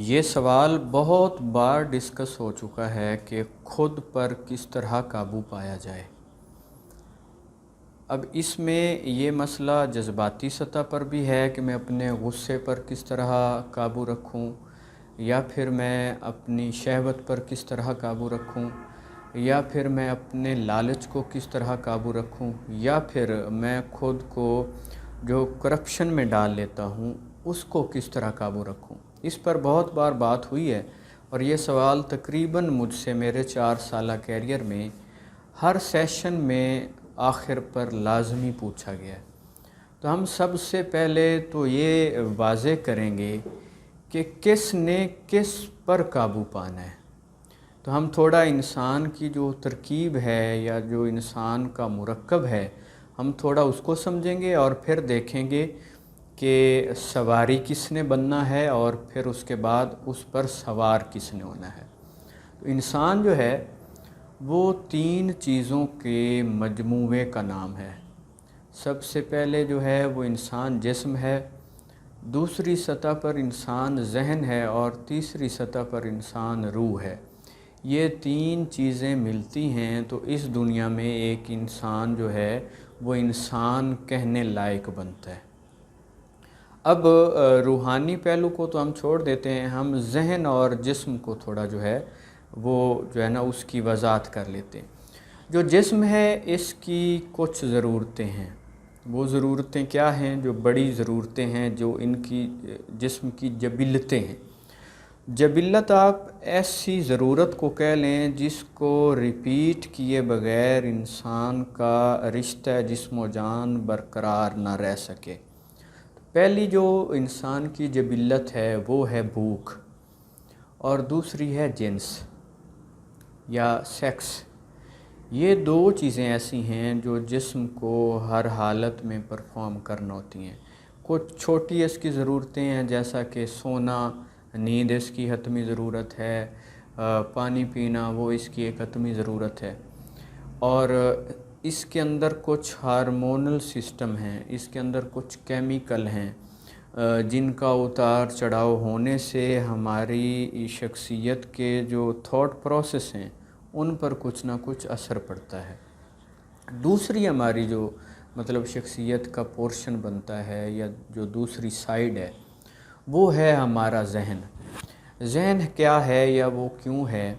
یہ سوال بہت بار ڈسکس ہو چکا ہے کہ خود پر کس طرح قابو پایا جائے۔ اب اس میں یہ مسئلہ جذباتی سطح پر بھی ہے کہ میں اپنے غصے پر کس طرح قابو رکھوں، یا پھر میں اپنی شہوت پر کس طرح قابو رکھوں، یا پھر میں اپنے لالچ کو کس طرح قابو رکھوں، یا پھر میں خود کو جو کرپشن میں ڈال لیتا ہوں اس کو کس طرح قابو رکھوں۔ اس پر بہت بار بات ہوئی ہے، اور یہ سوال تقریباً مجھ سے میرے 4 سالہ کیریئر میں ہر سیشن میں آخر پر لازمی پوچھا گیا ہے۔ تو ہم سب سے پہلے تو یہ واضح کریں گے کہ کس نے کس پر قابو پانا ہے۔ تو ہم تھوڑا انسان کی جو ترکیب ہے یا جو انسان کا مرکب ہے، ہم تھوڑا اس کو سمجھیں گے اور پھر دیکھیں گے کہ سواری کس نے بننا ہے، اور پھر اس کے بعد اس پر سوار کس نے ہونا ہے۔ تو انسان جو ہے وہ 3 چیزوں کے مجموعے کا نام ہے۔ سب سے پہلے جو ہے وہ انسان جسم ہے، دوسری سطح پر انسان ذہن ہے، اور تیسری سطح پر انسان روح ہے۔ یہ 3 چیزیں ملتی ہیں تو اس دنیا میں ایک انسان جو ہے وہ انسان کہنے لائق بنتا ہے۔ اب روحانی پہلو کو تو ہم چھوڑ دیتے ہیں، ہم ذہن اور جسم کو تھوڑا جو ہے نا اس کی وضاحت کر لیتے ہیں۔ جو جسم ہے اس کی کچھ ضرورتیں ہیں۔ وہ ضرورتیں کیا ہیں؟ جو بڑی ضرورتیں ہیں، جو ان کی جسم کی جبلتیں ہیں۔ جبلت آپ ایسی ضرورت کو کہہ لیں جس کو ریپیٹ کیے بغیر انسان کا رشتہ جسم و جان برقرار نہ رہ سکے۔ پہلی جو انسان کی جبلت ہے وہ ہے بھوک، اور دوسری ہے جنس یا سیکس۔ یہ 2 چیزیں ایسی ہیں جو جسم کو ہر حالت میں پرفارم کرنا ہوتی ہیں۔ کچھ چھوٹی اس کی ضرورتیں ہیں، جیسا کہ سونا، نیند اس کی حتمی ضرورت ہے، پانی پینا وہ اس کی ایک حتمی ضرورت ہے، اور اس کے اندر کچھ ہارمونل سسٹم ہیں، اس کے اندر کچھ کیمیکل ہیں جن کا اتار چڑھاؤ ہونے سے ہماری شخصیت کے جو تھاٹ پروسیس ہیں ان پر کچھ نہ کچھ اثر پڑتا ہے۔ دوسری ہماری جو شخصیت کا پورشن بنتا ہے، یا جو دوسری سائیڈ ہے، وہ ہے ہمارا ذہن۔ ذہن کیا ہے یا وہ کیوں ہے؟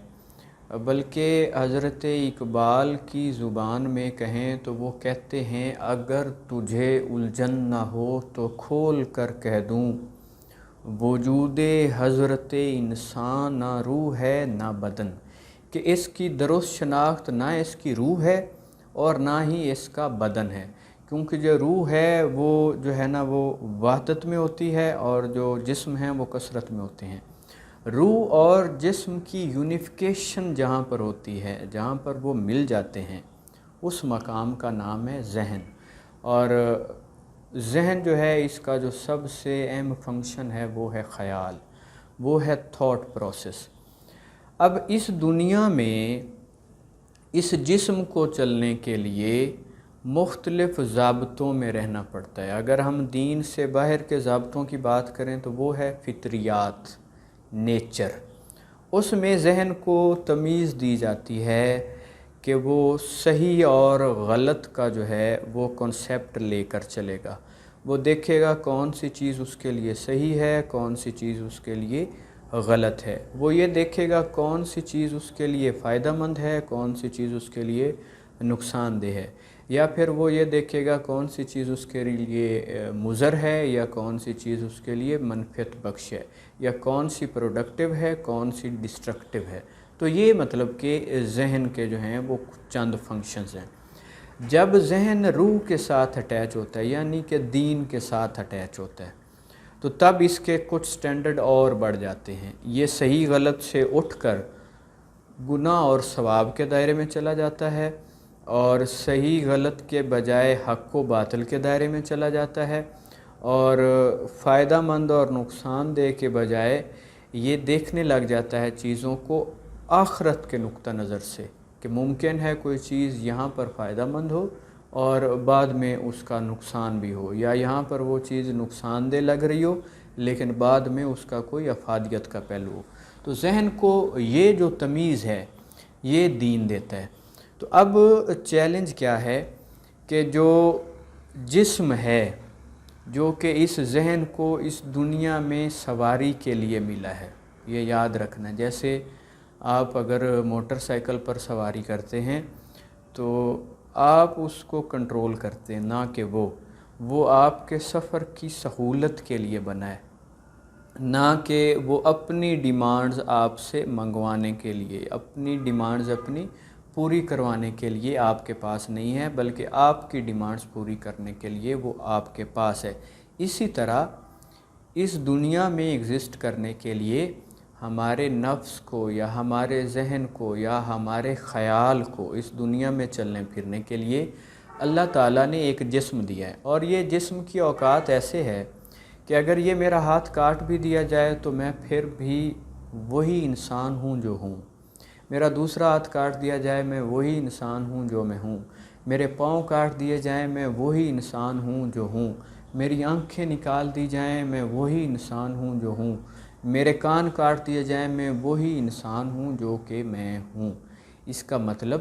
بلکہ حضرت اقبال کی زبان میں کہیں تو وہ کہتے ہیں، اگر تجھے الجھن نہ ہو تو کھول کر کہہ دوں، وجود حضرت انسان نہ روح ہے نہ بدن، کہ اس کی درست شناخت نہ اس کی روح ہے اور نہ ہی اس کا بدن ہے، کیونکہ جو روح ہے وہ جو ہے نا وہ وحدت میں ہوتی ہے، اور جو جسم ہیں وہ کثرت میں ہوتے ہیں۔ روح اور جسم کی یونیفیکیشن جہاں پر ہوتی ہے، جہاں پر وہ مل جاتے ہیں، اس مقام کا نام ہے ذہن۔ اور ذہن جو ہے اس کا جو سب سے اہم فنکشن ہے وہ ہے خیال، وہ ہے تھاٹ پروسیس۔ اب اس دنیا میں اس جسم کو چلنے کے لیے مختلف ضابطوں میں رہنا پڑتا ہے۔ اگر ہم دین سے باہر کے ضابطوں کی بات کریں تو وہ ہے فطریات، نیچر۔ اس میں ذہن کو تمیز دی جاتی ہے کہ وہ صحیح اور غلط کا جو ہے وہ کنسیپٹ لے کر چلے گا۔ وہ دیکھے گا کون سی چیز اس کے لیے صحیح ہے، کون سی چیز اس کے لیے غلط ہے۔ وہ یہ دیکھے گا کون سی چیز اس کے لیے فائدہ مند ہے، کون سی چیز اس کے لیے نقصان دہ ہے، یا پھر وہ یہ دیکھے گا کون سی چیز اس کے لیے مضر ہے، یا کون سی چیز اس کے لیے منفعت بخش ہے، یا کون سی پروڈکٹیو ہے، کون سی ڈسٹرکٹیو ہے۔ تو یہ کہ ذہن کے جو ہیں وہ چند فنکشنز ہیں۔ جب ذہن روح کے ساتھ اٹیچ ہوتا ہے، یعنی کہ دین کے ساتھ اٹیچ ہوتا ہے، تو تب اس کے کچھ سٹینڈرڈ اور بڑھ جاتے ہیں۔ یہ صحیح غلط سے اٹھ کر گناہ اور ثواب کے دائرے میں چلا جاتا ہے، اور صحیح غلط کے بجائے حق و باطل کے دائرے میں چلا جاتا ہے، اور فائدہ مند اور نقصان دہ کے بجائے یہ دیکھنے لگ جاتا ہے چیزوں کو آخرت کے نقطہ نظر سے، کہ ممکن ہے کوئی چیز یہاں پر فائدہ مند ہو اور بعد میں اس کا نقصان بھی ہو، یا یہاں پر وہ چیز نقصان دہ لگ رہی ہو لیکن بعد میں اس کا کوئی افادیت کا پہلو ہو۔ تو ذہن کو یہ جو تمیز ہے یہ دین دیتا ہے۔ تو اب چیلنج کیا ہے کہ جو جسم ہے جو کہ اس ذہن کو اس دنیا میں سواری کے لیے ملا ہے، یہ یاد رکھنا۔ جیسے آپ اگر موٹر سائیکل پر سواری کرتے ہیں تو آپ اس کو کنٹرول کرتے ہیں، نہ کہ وہ آپ کے سفر کی سہولت کے لیے بنا ہے، نہ کہ وہ اپنی ڈیمانڈز آپ سے منگوانے کے لیے، اپنی ڈیمانڈز اپنی پوری کروانے کے لیے آپ کے پاس نہیں ہے، بلکہ آپ کی ڈیمانڈز پوری کرنے کے لیے وہ آپ کے پاس ہے۔ اسی طرح اس دنیا میں ایگزسٹ کرنے کے لیے ہمارے نفس کو یا ہمارے ذہن کو یا ہمارے خیال کو اس دنیا میں چلنے پھرنے کے لیے اللہ تعالیٰ نے ایک جسم دیا ہے، اور یہ جسم کی اوقات ایسے ہے کہ اگر یہ میرا ہاتھ کاٹ بھی دیا جائے تو میں پھر بھی وہی انسان ہوں جو ہوں، میرا دوسرا ہاتھ کاٹ دیا جائے میں وہی انسان ہوں جو میں ہوں، میرے پاؤں کاٹ دیے جائیں میں وہی انسان ہوں جو ہوں، میری آنکھیں نکال دی جائیں میں وہی انسان ہوں جو ہوں، میرے کان کاٹ دیے جائیں میں وہی انسان ہوں جو کہ میں ہوں۔ اس کا مطلب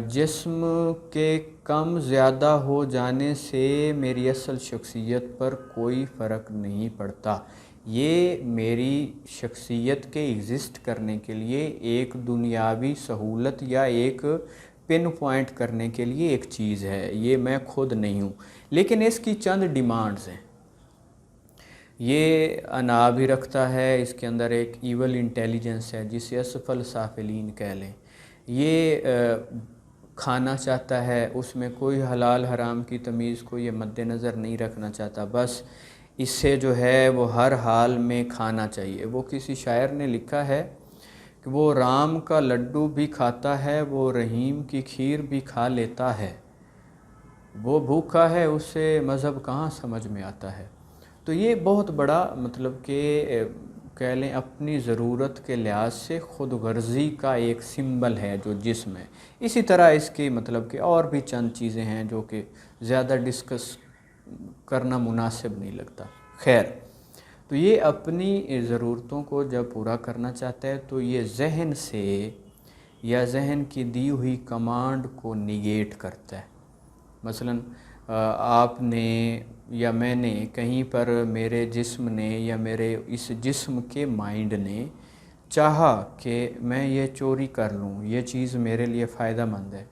جسم کے کم زیادہ ہو جانے سے میری اصل شخصیت پر کوئی فرق نہیں پڑتا۔ یہ میری شخصیت کے ایگزسٹ کرنے کے لیے ایک دنیاوی سہولت یا ایک پن پوائنٹ کرنے کے لیے ایک چیز ہے، یہ میں خود نہیں ہوں، لیکن اس کی چند ڈیمانڈز ہیں۔ یہ انا بھی رکھتا ہے، اس کے اندر ایک ایول انٹیلیجنس ہے جسے اسفل سافلین کہہ لیں۔ یہ کھانا چاہتا ہے، اس میں کوئی حلال حرام کی تمیز کو یہ مد نظر نہیں رکھنا چاہتا، بس اس سے جو ہے وہ ہر حال میں کھانا چاہیے۔ وہ کسی شاعر نے لکھا ہے کہ وہ رام کا لڈو بھی کھاتا ہے، وہ رحیم کی کھیر بھی کھا لیتا ہے، وہ بھوکا ہے اسے مذہب کہاں سمجھ میں آتا ہے۔ تو یہ بہت بڑا مطلب کہ کہہ لیں اپنی ضرورت کے لحاظ سے خود غرضی کا ایک سمبل ہے جو جسم ہے۔ اسی طرح اس کی مطلب کہ اور بھی چند چیزیں ہیں جو کہ زیادہ ڈسکس کرنا مناسب نہیں لگتا۔ خیر، تو یہ اپنی ضرورتوں کو جب پورا کرنا چاہتا ہے تو یہ ذہن سے یا ذہن کی دی ہوئی کمانڈ کو نیگیٹ کرتا ہے۔ مثلاً آپ نے یا میں نے کہیں پر میرے جسم نے یا میرے اس جسم کے مائنڈ نے چاہا کہ میں یہ چوری کر لوں، یہ چیز میرے لیے فائدہ مند ہے،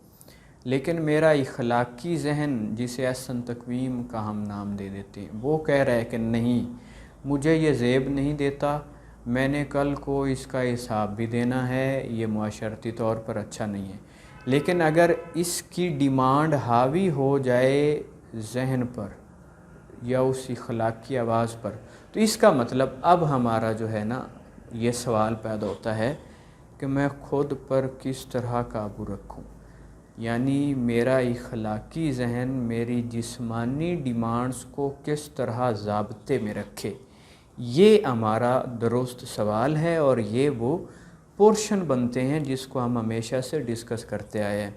لیکن میرا اخلاقی ذہن جسے احسن تقویم کا ہم نام دے دیتے ہیں وہ کہہ رہا ہے کہ نہیں، مجھے یہ زیب نہیں دیتا، میں نے کل کو اس کا حساب بھی دینا ہے، یہ معاشرتی طور پر اچھا نہیں ہے۔ لیکن اگر اس کی ڈیمانڈ حاوی ہو جائے ذہن پر یا اس اخلاقی آواز پر، تو اس کا مطلب اب ہمارا جو ہے نا یہ سوال پیدا ہوتا ہے کہ میں خود پر کس طرح قابو رکھوں، یعنی میرا اخلاقی ذہن میری جسمانی ڈیمانڈز کو کس طرح ضابطے میں رکھے۔ یہ ہمارا درست سوال ہے، اور یہ وہ پورشن بنتے ہیں جس کو ہم ہمیشہ سے ڈسکس کرتے آئے ہیں۔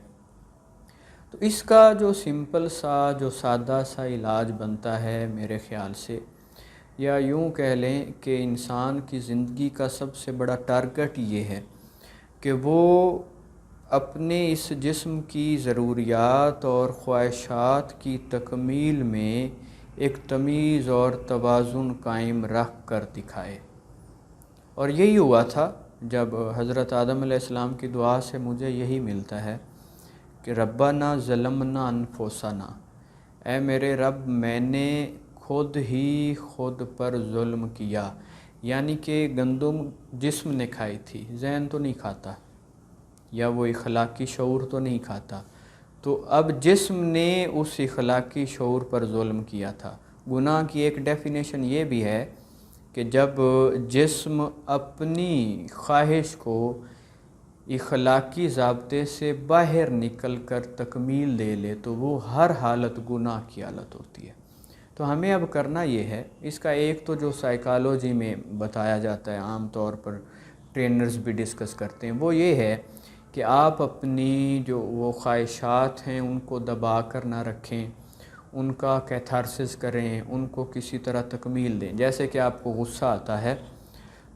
تو اس کا جو سمپل سا جو سادہ سا علاج بنتا ہے میرے خیال سے، یا یوں کہہ لیں کہ انسان کی زندگی کا سب سے بڑا ٹارگٹ یہ ہے کہ وہ اپنے اس جسم کی ضروریات اور خواہشات کی تکمیل میں ایک تمیز اور توازن قائم رکھ کر دکھائے۔ اور یہی ہوا تھا جب حضرت آدم علیہ السلام کی دعا سے مجھے یہی ملتا ہے کہ ربنا ظلمنا انفسنا، اے میرے رب میں نے خود پر ظلم کیا، یعنی کہ گندم جسم نے کھائی تھی، ذہن تو نہیں کھاتا، یا وہ اخلاقی شعور تو نہیں کھاتا، تو اب جسم نے اس اخلاقی شعور پر ظلم کیا تھا۔ گناہ کی ایک ڈیفینیشن یہ بھی ہے کہ جب جسم اپنی خواہش کو اخلاقی ضابطے سے باہر نکل کر تکمیل دے لے تو وہ ہر حالت گناہ کی حالت ہوتی ہے۔ تو ہمیں اب کرنا یہ ہے، اس کا ایک تو جو سائیکالوجی میں بتایا جاتا ہے، عام طور پر ٹرینرز بھی ڈسکس کرتے ہیں، وہ یہ ہے کہ آپ اپنی جو وہ خواہشات ہیں ان کو دبا کر نہ رکھیں، ان کا کیتھارسس کریں، ان کو کسی طرح تکمیل دیں۔ جیسے کہ آپ کو غصہ آتا ہے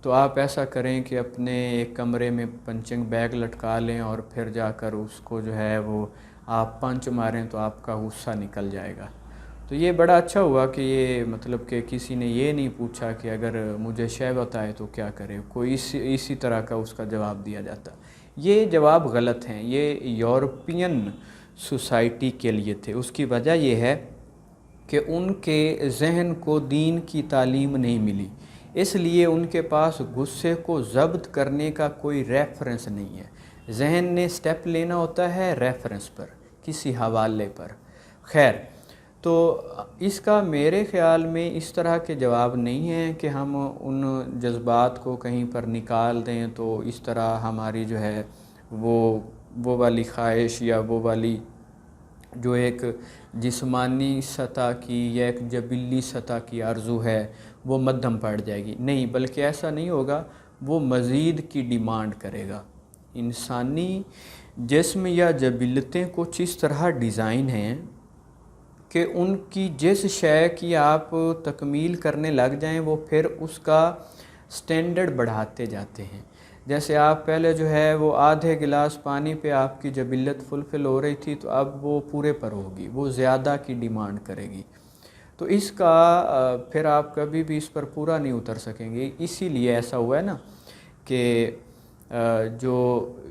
تو آپ ایسا کریں کہ اپنے ایک کمرے میں پنچنگ بیگ لٹکا لیں اور پھر جا کر اس کو جو ہے وہ آپ پنچ ماریں تو آپ کا غصہ نکل جائے گا۔ تو یہ بڑا اچھا ہوا کہ یہ مطلب کہ کسی نے یہ نہیں پوچھا کہ اگر مجھے شہوت آئے تو کیا کرے، کوئی اسی طرح کا اس کا جواب دیا جاتا۔ یہ جواب غلط ہیں، یہ یورپین سوسائٹی کے لیے تھے۔ اس کی وجہ یہ ہے کہ ان کے ذہن کو دین کی تعلیم نہیں ملی، اس لیے ان کے پاس غصے کو ضبط کرنے کا کوئی ریفرنس نہیں ہے۔ ذہن نے سٹیپ لینا ہوتا ہے ریفرنس پر، کسی حوالے پر۔ خیر، تو اس کا میرے خیال میں اس طرح کے جواب نہیں ہیں کہ ہم ان جذبات کو کہیں پر نکال دیں تو اس طرح ہماری جو ہے وہ والی خواہش یا وہ والی جو ایک جسمانی سطح کی یا ایک جبلی سطح کی آرزو ہے وہ مدھم پڑ جائے گی۔ نہیں، بلکہ ایسا نہیں ہوگا، وہ مزید کی ڈیمانڈ کرے گا۔ انسانی جسم یا جبلتیں کچھ اس طرح ڈیزائن ہیں کہ ان کی جس شے کی آپ تکمیل کرنے لگ جائیں وہ پھر اس کا سٹینڈرڈ بڑھاتے جاتے ہیں۔ جیسے آپ پہلے جو ہے وہ آدھے گلاس پانی پہ آپ کی جبلت فلفل ہو رہی تھی، تو اب وہ پورے پر ہوگی، وہ زیادہ کی ڈیمانڈ کرے گی۔ تو اس کا پھر آپ کبھی بھی اس پر پورا نہیں اتر سکیں گے۔ اسی لیے ایسا ہوا ہے نا کہ جو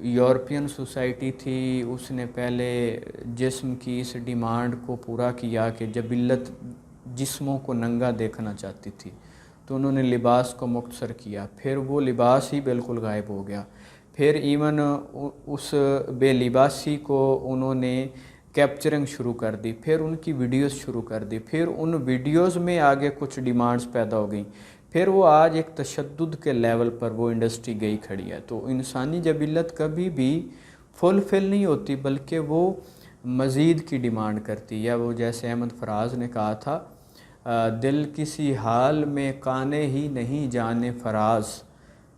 یورپین سوسائٹی تھی اس نے پہلے جسم کی اس ڈیمانڈ کو پورا کیا کہ جبلت جسموں کو ننگا دیکھنا چاہتی تھی، تو انہوں نے لباس کو مختصر کیا، پھر وہ لباس ہی بالکل غائب ہو گیا۔ پھر ایون اس بے لباسی کو انہوں نے کیپچرنگ شروع کر دی، پھر ان کی ویڈیوز شروع کر دی، پھر ان ویڈیوز میں آگے کچھ ڈیمانڈز پیدا ہو گئیں، پھر وہ آج ایک تشدد کے لیول پر وہ انڈسٹری گئی کھڑی ہے۔ تو انسانی جبلت کبھی بھی فلفل نہیں ہوتی، بلکہ وہ مزید کی ڈیمانڈ کرتی ہے۔ وہ جیسے احمد فراز نے کہا تھا، دل کسی حال میں کانے ہی نہیں جانے فراز،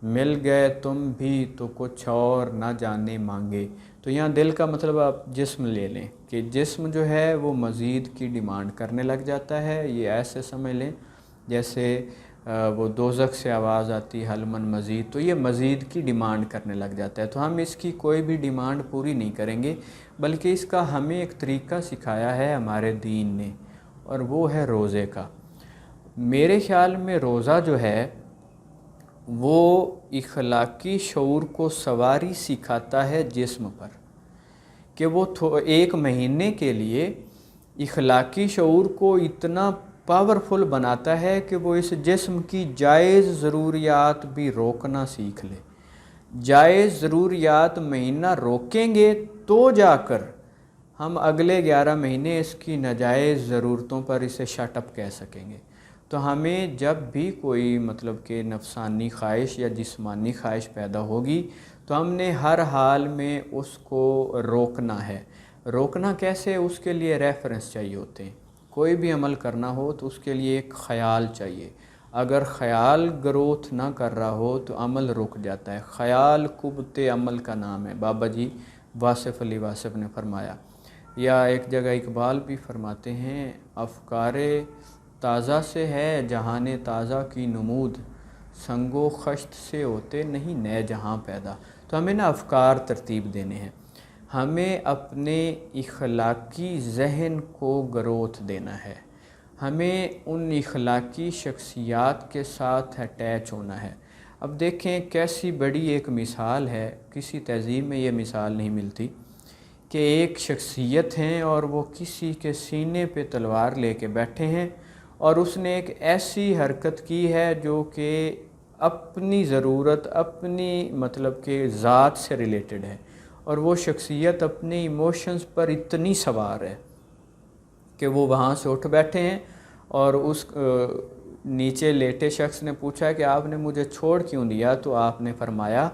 مل گئے تم بھی تو کچھ اور نہ جانے مانگے۔ تو یہاں دل کا مطلب آپ جسم لے لیں کہ جسم جو ہے وہ مزید کی ڈیمانڈ کرنے لگ جاتا ہے۔ یہ ایسے سمجھ لیں جیسے وہ دوزخ سے آواز آتی حل من مزید، تو یہ مزید کی ڈیمانڈ کرنے لگ جاتا ہے۔ تو ہم اس کی کوئی بھی ڈیمانڈ پوری نہیں کریں گے، بلکہ اس کا ہمیں ایک طریقہ سکھایا ہے ہمارے دین نے، اور وہ ہے روزے کا۔ میرے خیال میں روزہ جو ہے وہ اخلاقی شعور کو سواری سکھاتا ہے جسم پر، کہ وہ ایک مہینے کے لیے اخلاقی شعور کو اتنا پاورفل بناتا ہے کہ وہ اس جسم کی جائز ضروریات بھی روکنا سیکھ لے۔ جائز ضروریات مہینہ روکیں گے تو جا کر ہم اگلے 11 مہینے اس کی ناجائز ضرورتوں پر اسے شٹ اپ کہہ سکیں گے۔ تو ہمیں جب بھی کوئی مطلب کہ نفسانی خواہش یا جسمانی خواہش پیدا ہوگی تو ہم نے ہر حال میں اس کو روکنا ہے۔ روکنا کیسے؟ اس کے لیے ریفرنس چاہیے ہوتے ہیں۔ کوئی بھی عمل کرنا ہو تو اس کے لیے ایک خیال چاہیے۔ اگر خیال گروتھ نہ کر رہا ہو تو عمل رک جاتا ہے۔ خیال قوت عمل کا نام ہے، بابا جی واصف علی واصف نے فرمایا۔ یا ایک جگہ اقبال بھی فرماتے ہیں، افکار تازہ سے ہے جہان تازہ کی نمود، سنگ و خشت سے ہوتے نہیں نئے جہاں پیدا۔ تو ہمیں نا افکار ترتیب دینے ہیں، ہمیں اپنے اخلاقی ذہن کو گروتھ دینا ہے، ہمیں ان اخلاقی شخصیات کے ساتھ اٹیچ ہونا ہے۔ اب دیکھیں کیسی بڑی ایک مثال ہے، کسی تہذیب میں یہ مثال نہیں ملتی کہ ایک شخصیت ہیں اور وہ کسی کے سینے پہ تلوار لے کے بیٹھے ہیں اور اس نے ایک ایسی حرکت کی ہے جو کہ اپنی ضرورت، اپنی مطلب کہ ذات سے ریلیٹڈ ہے، اور وہ شخصیت اپنے ایموشنز پر اتنی سوار ہے کہ وہ وہاں سے اٹھ بیٹھے ہیں، اور اس نیچے لیٹے شخص نے پوچھا کہ آپ نے مجھے چھوڑ کیوں دیا؟ تو آپ نے فرمایا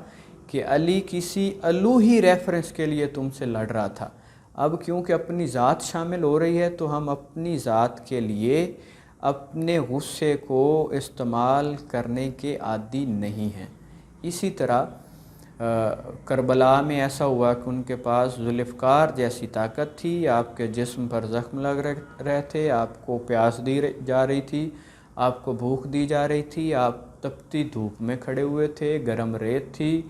کہ علی کسی الوہی ریفرنس کے لیے تم سے لڑ رہا تھا، اب کیونکہ اپنی ذات شامل ہو رہی ہے تو ہم اپنی ذات کے لیے اپنے غصے کو استعمال کرنے کے عادی نہیں ہیں۔ اسی طرح کربلا میں ایسا ہوا کہ ان کے پاس ذوالفقار جیسی طاقت تھی، آپ کے جسم پر زخم لگ رہے تھے، آپ کو پیاس دی جا رہی تھی، آپ کو بھوک دی جا رہی تھی، آپ تپتی دھوپ میں کھڑے ہوئے تھے، گرم ریت تھی،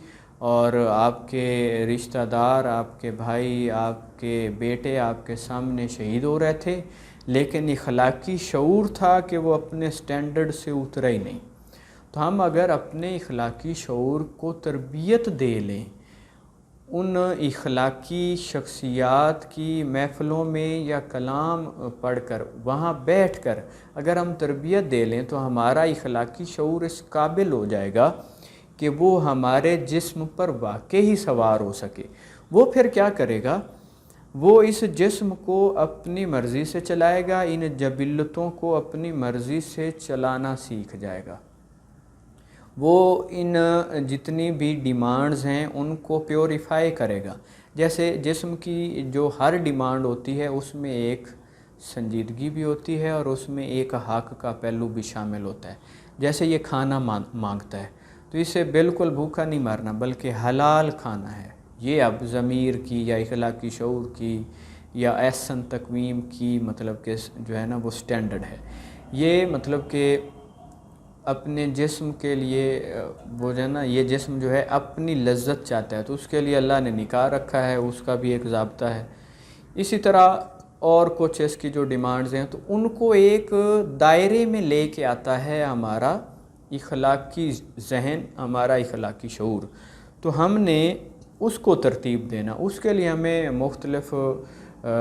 اور آپ کے رشتہ دار، آپ کے بھائی، آپ کے بیٹے آپ کے سامنے شہید ہو رہے تھے، لیکن اخلاقی شعور تھا کہ وہ اپنے سٹینڈرڈ سے اترا ہی نہیں۔ تو ہم اگر اپنے اخلاقی شعور کو تربیت دے لیں، ان اخلاقی شخصیات کی محفلوں میں یا کلام پڑھ کر وہاں بیٹھ کر اگر ہم تربیت دے لیں، تو ہمارا اخلاقی شعور اس قابل ہو جائے گا کہ وہ ہمارے جسم پر واقعی سوار ہو سکے۔ وہ پھر کیا کرے گا؟ وہ اس جسم کو اپنی مرضی سے چلائے گا، ان جبلتوں کو اپنی مرضی سے چلانا سیکھ جائے گا۔ وہ ان جتنی بھی ڈیمانڈز ہیں ان کو پیوریفائی کرے گا۔ جیسے جسم کی جو ہر ڈیمانڈ ہوتی ہے اس میں ایک سنجیدگی بھی ہوتی ہے اور اس میں ایک حق کا پہلو بھی شامل ہوتا ہے۔ جیسے یہ کھانا مانگتا ہے تو اسے بالکل بھوکا نہیں مارنا بلکہ حلال کھانا ہے۔ یہ اب ضمیر کی یا اخلاقی شعور کی یا احسن تقویم کی مطلب کہ جو ہے نا وہ سٹینڈرڈ ہے۔ یہ مطلب کہ اپنے جسم کے لیے وہ جو ہے نا یہ جسم جو ہے اپنی لذت چاہتا ہے تو اس کے لیے اللہ نے نکاح رکھا ہے، اس کا بھی ایک ضابطہ ہے۔ اسی طرح اور کچھ اس کی جو ڈیمانڈز ہیں تو ان کو ایک دائرے میں لے کے آتا ہے ہمارا اخلاقی ذہن، ہمارا اخلاقی شعور۔ تو ہم نے اس کو ترتیب دینا، اس کے لیے ہمیں مختلف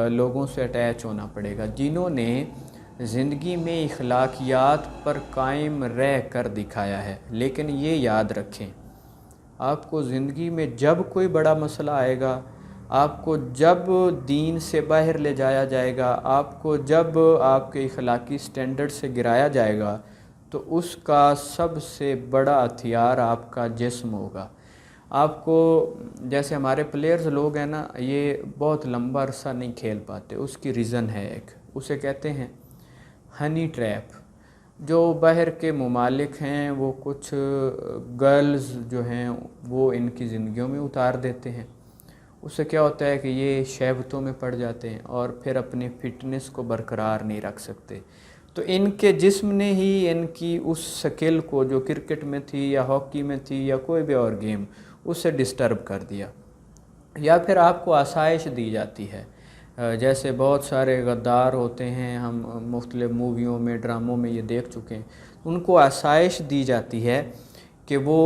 لوگوں سے اٹیچ ہونا پڑے گا جنہوں نے زندگی میں اخلاقیات پر قائم رہ کر دکھایا ہے۔ لیکن یہ یاد رکھیں، آپ کو زندگی میں جب کوئی بڑا مسئلہ آئے گا، آپ کو جب دین سے باہر لے جایا جائے گا، آپ کو جب آپ کے اخلاقی سٹینڈرڈ سے گرایا جائے گا، تو اس کا سب سے بڑا ہتھیار آپ کا جسم ہوگا۔ آپ کو جیسے ہمارے پلیئرز لوگ ہیں نا، یہ بہت لمبا عرصہ نہیں کھیل پاتے، اس کی ریزن ہے ایک، اسے کہتے ہیں ہنی ٹریپ۔ جو باہر کے ممالک ہیں وہ کچھ گرلز جو ہیں وہ ان کی زندگیوں میں اتار دیتے ہیں، اس سے کیا ہوتا ہے کہ یہ شہوتوں میں پڑ جاتے ہیں اور پھر اپنی فٹنس کو برقرار نہیں رکھ سکتے۔ تو ان کے جسم نے ہی ان کی اس سکل کو جو کرکٹ میں تھی یا ہاکی میں تھی یا کوئی بھی اور گیم، اسے ڈسٹرب کر دیا۔ یا پھر آپ کو آسائش دی جاتی ہے، جیسے بہت سارے غدار ہوتے ہیں، ہم مختلف موویوں میں ڈراموں میں یہ دیکھ چکے ہیں، ان کو آسائش دی جاتی ہے کہ وہ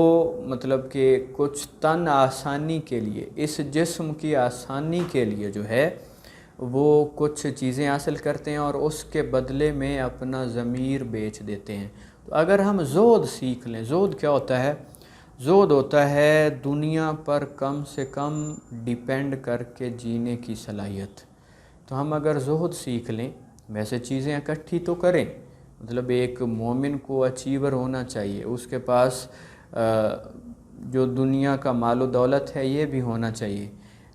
مطلب کہ کچھ تن آسانی کے لیے، اس جسم کی آسانی کے لیے جو ہے وہ کچھ چیزیں حاصل کرتے ہیں اور اس کے بدلے میں اپنا ضمیر بیچ دیتے ہیں۔ تو اگر ہم زہد سیکھ لیں، زہد کیا ہوتا ہے؟ زہد ہوتا ہے دنیا پر کم سے کم ڈیپینڈ کر کے جینے کی صلاحیت۔ تو ہم اگر زہد سیکھ لیں، ویسے چیزیں اکٹھی تو کریں، مطلب ایک مومن کو اچیور ہونا چاہیے، اس کے پاس جو دنیا کا مال و دولت ہے یہ بھی ہونا چاہیے،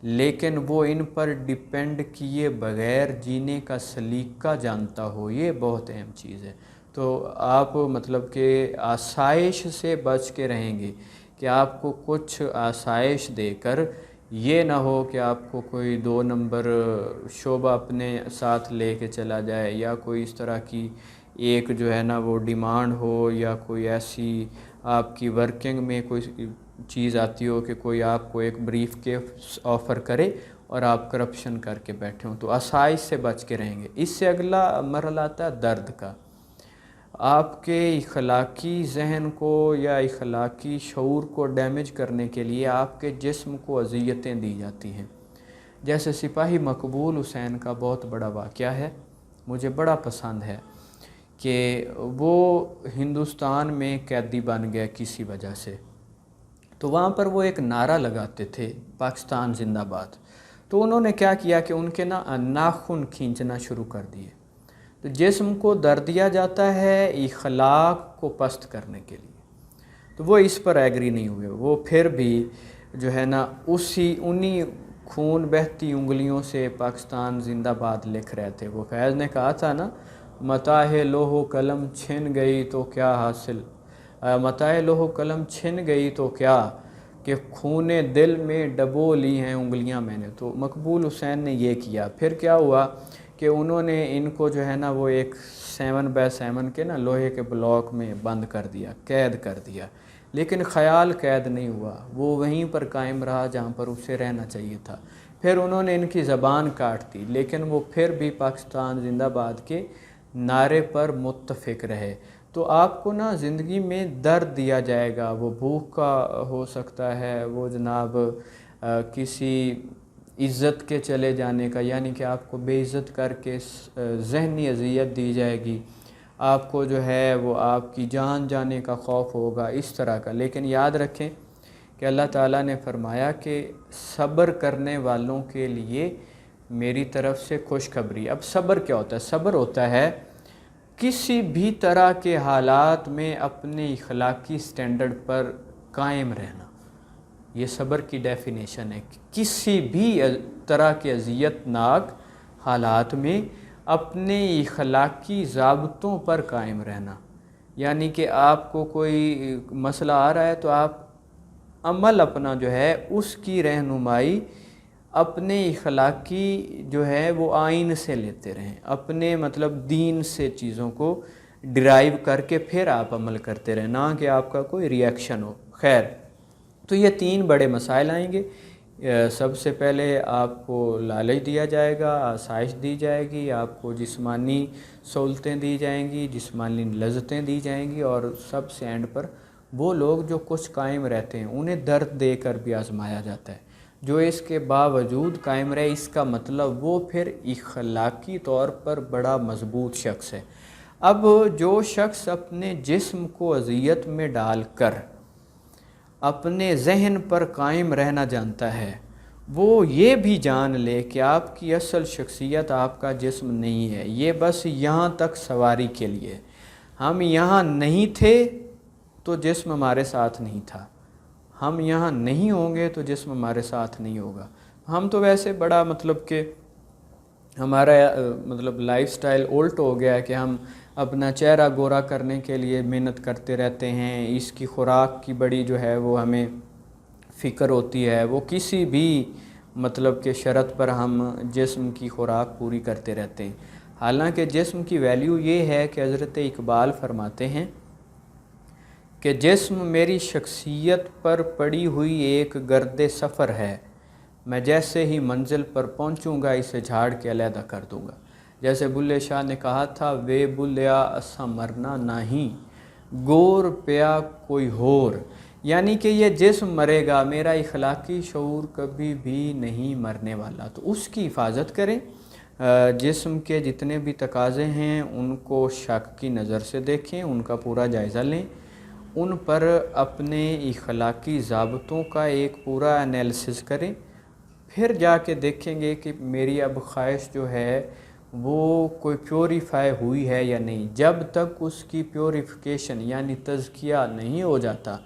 لیکن وہ ان پر ڈیپینڈ کیے بغیر جینے کا سلیقہ جانتا ہو، یہ بہت اہم چیز ہے۔ تو آپ مطلب کہ آسائش سے بچ کے رہیں گے کہ آپ کو کچھ آسائش دے کر یہ نہ ہو کہ آپ کو کوئی 2 نمبر شعبہ اپنے ساتھ لے کے چلا جائے، یا کوئی اس طرح کی ایک جو ہے نا وہ ڈیمانڈ ہو، یا کوئی ایسی آپ کی ورکنگ میں کوئی چیز آتی ہو کہ کوئی آپ کو ایک بریف کیس آفر کرے اور آپ کرپشن کر کے بیٹھے ہوں۔ تو آسائش سے بچ کے رہیں گے۔ اس سے اگلا مرحلہ آتا ہے درد کا۔ آپ کے اخلاقی ذہن کو یا اخلاقی شعور کو ڈیمیج کرنے کے لیے آپ کے جسم کو اذیتیں دی جاتی ہیں۔ جیسے سپاہی مقبول حسین کا بہت بڑا واقعہ ہے، مجھے بڑا پسند ہے کہ وہ ہندوستان میں قیدی بن گئے کسی وجہ سے، تو وہاں پر وہ ایک نعرہ لگاتے تھے، پاکستان زندہ باد۔ تو انہوں نے کیا کیا کہ ان کے ناخن کھینچنا شروع کر دیے۔ تو جسم کو درد دیا جاتا ہے اخلاق کو پست کرنے کے لیے، تو وہ اس پر ایگری نہیں ہوئے، وہ پھر بھی جو ہے نا انہی خون بہتی انگلیوں سے پاکستان زندہ باد لکھ رہے تھے۔ وہ فیض نے کہا تھا نا، متاع لوح و قلم چھن گئی تو کیا حاصل، متاع لوح و قلم چھن گئی تو کیا، کہ خون دل میں ڈبو لی ہیں انگلیاں میں نے۔ تو مقبول حسین نے یہ کیا۔ پھر کیا ہوا کہ انہوں نے ان کو جو ہے نا وہ ایک 7x7 کے نا لوہے کے بلاک میں بند کر دیا، قید کر دیا، لیکن خیال قید نہیں ہوا، وہ وہیں پر قائم رہا جہاں پر اسے رہنا چاہیے تھا۔ پھر انہوں نے ان کی زبان کاٹ دی، لیکن وہ پھر بھی پاکستان زندہ باد کے نعرے پر متفق رہے۔ تو آپ کو نا زندگی میں درد دیا جائے گا، وہ بھوک کا ہو سکتا ہے، وہ جناب کسی عزت کے چلے جانے کا، یعنی کہ آپ کو بے عزت کر کے ذہنی اذیت دی جائے گی، آپ کو جو ہے وہ آپ کی جان جانے کا خوف ہوگا، اس طرح کا۔ لیکن یاد رکھیں کہ اللہ تعالیٰ نے فرمایا کہ صبر کرنے والوں کے لیے میری طرف سے خوشخبری۔ اب صبر کیا ہوتا ہے؟ صبر ہوتا ہے کسی بھی طرح کے حالات میں اپنے اخلاقی سٹینڈرڈ پر قائم رہنا۔ یہ صبر کی ڈیفینیشن ہے، کسی بھی طرح کے اذیت ناک حالات میں اپنے اخلاقی ضابطوں پر قائم رہنا۔ یعنی کہ آپ کو کوئی مسئلہ آ رہا ہے تو آپ عمل اپنا جو ہے اس کی رہنمائی اپنے اخلاقی جو ہے وہ آئین سے لیتے رہیں، اپنے مطلب دین سے چیزوں کو ڈرائیو کر کے پھر آپ عمل کرتے رہیں، نہ کہ آپ کا کوئی ریئیکشن ہو۔ خیر، تو یہ 3 بڑے مسائل آئیں گے۔ سب سے پہلے آپ کو لالچ دیا جائے گا، آسائش دی جائے گی، آپ کو جسمانی سہولتیں دی جائیں گی، جسمانی لذتیں دی جائیں گی، اور سب سے اینڈ پر وہ لوگ جو کچھ قائم رہتے ہیں انہیں درد دے کر بھی آزمایا جاتا ہے۔ جو اس کے باوجود قائم رہے، اس کا مطلب وہ پھر اخلاقی طور پر بڑا مضبوط شخص ہے۔ اب جو شخص اپنے جسم کو اذیت میں ڈال کر اپنے ذہن پر قائم رہنا جانتا ہے، وہ یہ بھی جان لے کہ آپ کی اصل شخصیت آپ کا جسم نہیں ہے، یہ بس یہاں تک سواری کے لیے۔ ہم یہاں نہیں تھے تو جسم ہمارے ساتھ نہیں تھا، ہم یہاں نہیں ہوں گے تو جسم ہمارے ساتھ نہیں ہوگا۔ ہم تو ویسے بڑا مطلب کہ ہمارا مطلب لائف سٹائل الٹ ہو گیا ہے کہ ہم اپنا چہرہ گورا کرنے کے لیے محنت کرتے رہتے ہیں، اس کی خوراک کی بڑی جو ہے وہ ہمیں فکر ہوتی ہے، وہ کسی بھی مطلب کہ شرط پر ہم جسم کی خوراک پوری کرتے رہتے ہیں۔ حالانکہ جسم کی ویلیو یہ ہے کہ حضرت اقبال فرماتے ہیں کہ جسم میری شخصیت پر پڑی ہوئی ایک گرد سفر ہے، میں جیسے ہی منزل پر پہنچوں گا اسے جھاڑ کے علیحدہ کر دوں گا۔ جیسے بلے شاہ نے کہا تھا، وے بلیا اساں مرنا نہیں، گور پیا کوئی ہور، یعنی کہ یہ جسم مرے گا، میرا اخلاقی شعور کبھی بھی نہیں مرنے والا۔ تو اس کی حفاظت کریں، جسم کے جتنے بھی تقاضے ہیں ان کو شک کی نظر سے دیکھیں، ان کا پورا جائزہ لیں، ان پر اپنے اخلاقی ضابطوں کا ایک پورا انالیسس کریں، پھر جا کے دیکھیں گے کہ میری اب خواہش جو ہے وہ کوئی پیوریفائی ہوئی ہے یا نہیں۔ جب تک اس کی پیوریفیکیشن یعنی تزکیہ نہیں ہو جاتا،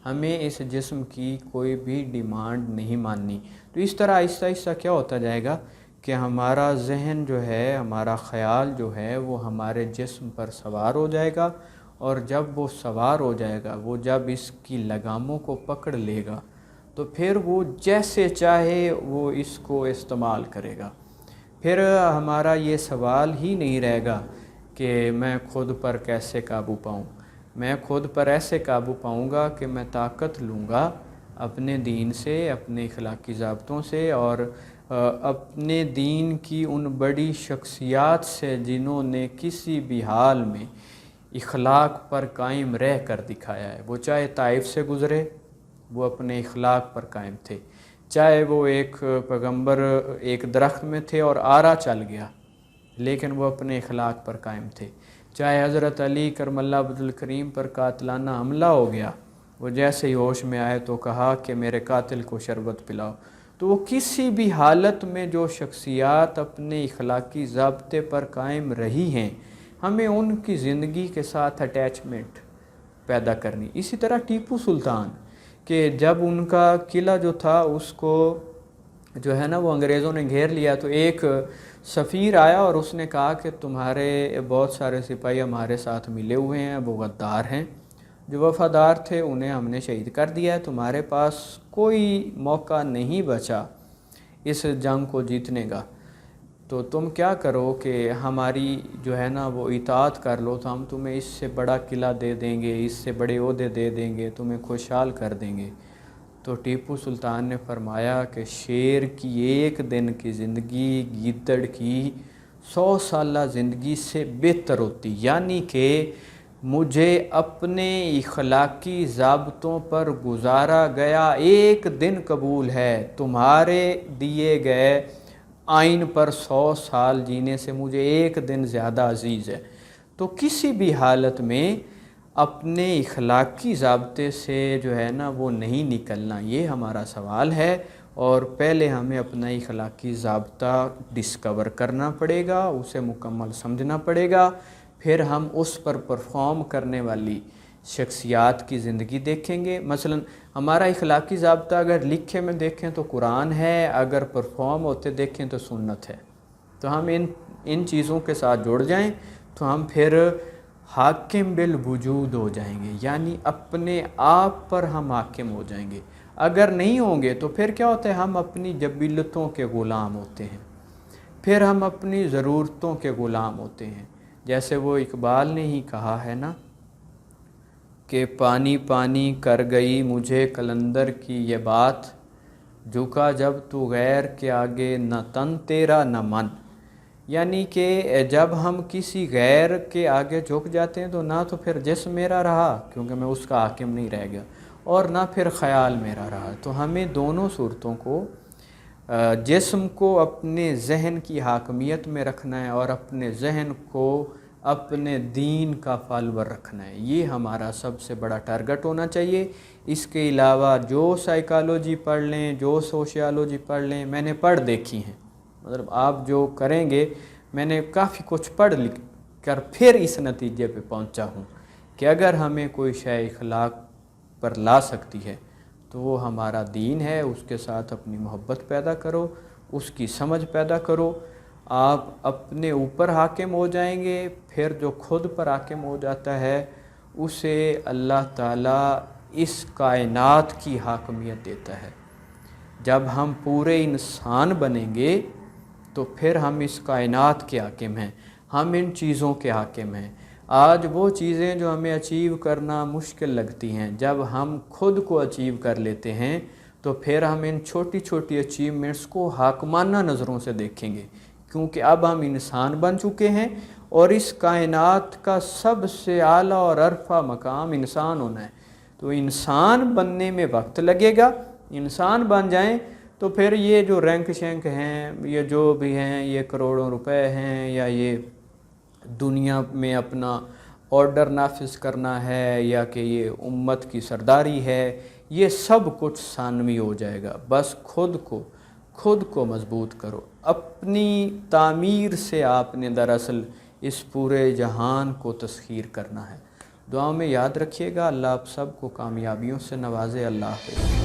ہمیں اس جسم کی کوئی بھی ڈیمانڈ نہیں ماننی۔ تو اس طرح آہستہ آہستہ کیا ہوتا جائے گا کہ ہمارا ذہن جو ہے، ہمارا خیال جو ہے وہ ہمارے جسم پر سوار ہو جائے گا، اور جب وہ سوار ہو جائے گا، وہ جب اس کی لگاموں کو پکڑ لے گا تو پھر وہ جیسے چاہے وہ اس کو استعمال کرے گا۔ پھر ہمارا یہ سوال ہی نہیں رہے گا کہ میں خود پر کیسے قابو پاؤں۔ میں خود پر ایسے قابو پاؤں گا کہ میں طاقت لوں گا اپنے دین سے، اپنے اخلاقی ضابطوں سے، اور اپنے دین کی ان بڑی شخصیات سے جنہوں نے کسی بھی حال میں اخلاق پر قائم رہ کر دکھایا ہے۔ وہ چاہے طائف سے گزرے، وہ اپنے اخلاق پر قائم تھے، چاہے وہ ایک پیغمبر ایک درخت میں تھے اور آرا چل گیا لیکن وہ اپنے اخلاق پر قائم تھے، چاہے حضرت علی کرم اللہ وجہ الکریم پر قاتلانہ حملہ ہو گیا، وہ جیسے ہی ہوش میں آئے تو کہا کہ میرے قاتل کو شربت پلاؤ۔ تو وہ کسی بھی حالت میں جو شخصیات اپنے اخلاقی ضابطے پر قائم رہی ہیں، ہمیں ان کی زندگی کے ساتھ اٹیچمنٹ پیدا کرنی۔ اسی طرح ٹیپو سلطان کہ جب ان کا قلعہ جو تھا اس کو جو ہے نا وہ انگریزوں نے گھیر لیا، تو ایک سفیر آیا اور اس نے کہا کہ تمہارے بہت سارے سپاہی ہمارے ساتھ ملے ہوئے ہیں، وہ غدار ہیں، جو وفادار تھے انہیں ہم نے شہید کر دیا ہے، تمہارے پاس کوئی موقع نہیں بچا اس جنگ کو جیتنے کا، تو تم کیا کرو کہ ہماری جو ہے نا وہ اطاعت کر لو، تو ہم تمہیں اس سے بڑا قلعہ دے دیں گے، اس سے بڑے عہدے دے دیں گے، تمہیں خوشحال کر دیں گے۔ تو ٹیپو سلطان نے فرمایا کہ شیر کی ایک دن کی زندگی گیدڑ کی 100 سالہ زندگی سے بہتر ہوتی، یعنی کہ مجھے اپنے اخلاقی ضابطوں پر گزارا گیا ایک دن قبول ہے، تمہارے دیے گئے آئین پر 100 سال جینے سے مجھے ایک دن زیادہ عزیز ہے۔ تو کسی بھی حالت میں اپنے اخلاقی ضابطے سے جو ہے نا وہ نہیں نکلنا، یہ ہمارا سوال ہے، اور پہلے ہمیں اپنا اخلاقی ضابطہ ڈسکور کرنا پڑے گا، اسے مکمل سمجھنا پڑے گا، پھر ہم اس پر پرفارم کرنے والی شخصیات کی زندگی دیکھیں گے۔ مثلا ہمارا اخلاقی ضابطہ اگر لکھے میں دیکھیں تو قرآن ہے، اگر پرفارم ہوتے دیکھیں تو سنت ہے، تو ہم ان چیزوں کے ساتھ جڑ جائیں تو ہم پھر حاکم بالوجود ہو جائیں گے، یعنی اپنے آپ پر ہم حاکم ہو جائیں گے۔ اگر نہیں ہوں گے تو پھر کیا ہوتا ہے، ہم اپنی جبلتوں کے غلام ہوتے ہیں، پھر ہم اپنی ضرورتوں کے غلام ہوتے ہیں۔ جیسے وہ اقبال نے ہی کہا ہے نا کہ پانی پانی کر گئی مجھے قلندر کی یہ بات، جھکا جب تو غیر کے آگے نہ تن تیرا نہ من، یعنی کہ جب ہم کسی غیر کے آگے جھک جاتے ہیں تو نہ تو پھر جسم میرا رہا کیونکہ میں اس کا حاکم نہیں رہ گیا، اور نہ پھر خیال میرا رہا۔ تو ہمیں دونوں صورتوں کو، جسم کو اپنے ذہن کی حاکمیت میں رکھنا ہے اور اپنے ذہن کو اپنے دین کا فالور رکھنا ہے، یہ ہمارا سب سے بڑا ٹارگٹ ہونا چاہیے۔ اس کے علاوہ جو سائیکالوجی پڑھ لیں، جو سوشیالوجی پڑھ لیں، میں نے پڑھ دیکھی ہیں، مطلب آپ جو کریں گے، میں نے کافی کچھ پڑھ لکھ کر پھر اس نتیجے پہ پہنچا ہوں کہ اگر ہمیں کوئی شے اخلاق پر لا سکتی ہے تو وہ ہمارا دین ہے، اس کے ساتھ اپنی محبت پیدا کرو، اس کی سمجھ پیدا کرو، آپ اپنے اوپر حاکم ہو جائیں گے، پھر جو خود پر حاکم ہو جاتا ہے اسے اللہ تعالیٰ اس کائنات کی حاکمیت دیتا ہے۔ جب ہم پورے انسان بنیں گے تو پھر ہم اس کائنات کے حاکم ہیں، ہم ان چیزوں کے حاکم ہیں۔ آج وہ چیزیں جو ہمیں اچیو کرنا مشکل لگتی ہیں، جب ہم خود کو اچیو کر لیتے ہیں تو پھر ہم ان چھوٹی چھوٹی اچیومنٹس کو حاکمانہ نظروں سے دیکھیں گے، کیونکہ اب ہم انسان بن چکے ہیں اور اس کائنات کا سب سے اعلیٰ اور عرفہ مقام انسان ہونا ہے۔ تو انسان بننے میں وقت لگے گا، انسان بن جائیں تو پھر یہ جو رینک شینک ہیں، یہ جو بھی ہیں، یہ کروڑوں روپے ہیں، یا یہ دنیا میں اپنا آرڈر نافذ کرنا ہے، یا کہ یہ امت کی سرداری ہے، یہ سب کچھ ثانوی ہو جائے گا۔ بس خود کو مضبوط کرو، اپنی تعمیر سے آپ نے دراصل اس پورے جہان کو تسخیر کرنا ہے۔ دعاؤں میں یاد رکھیے گا۔ اللہ آپ سب کو کامیابیوں سے نوازے۔ اللہ حافظ۔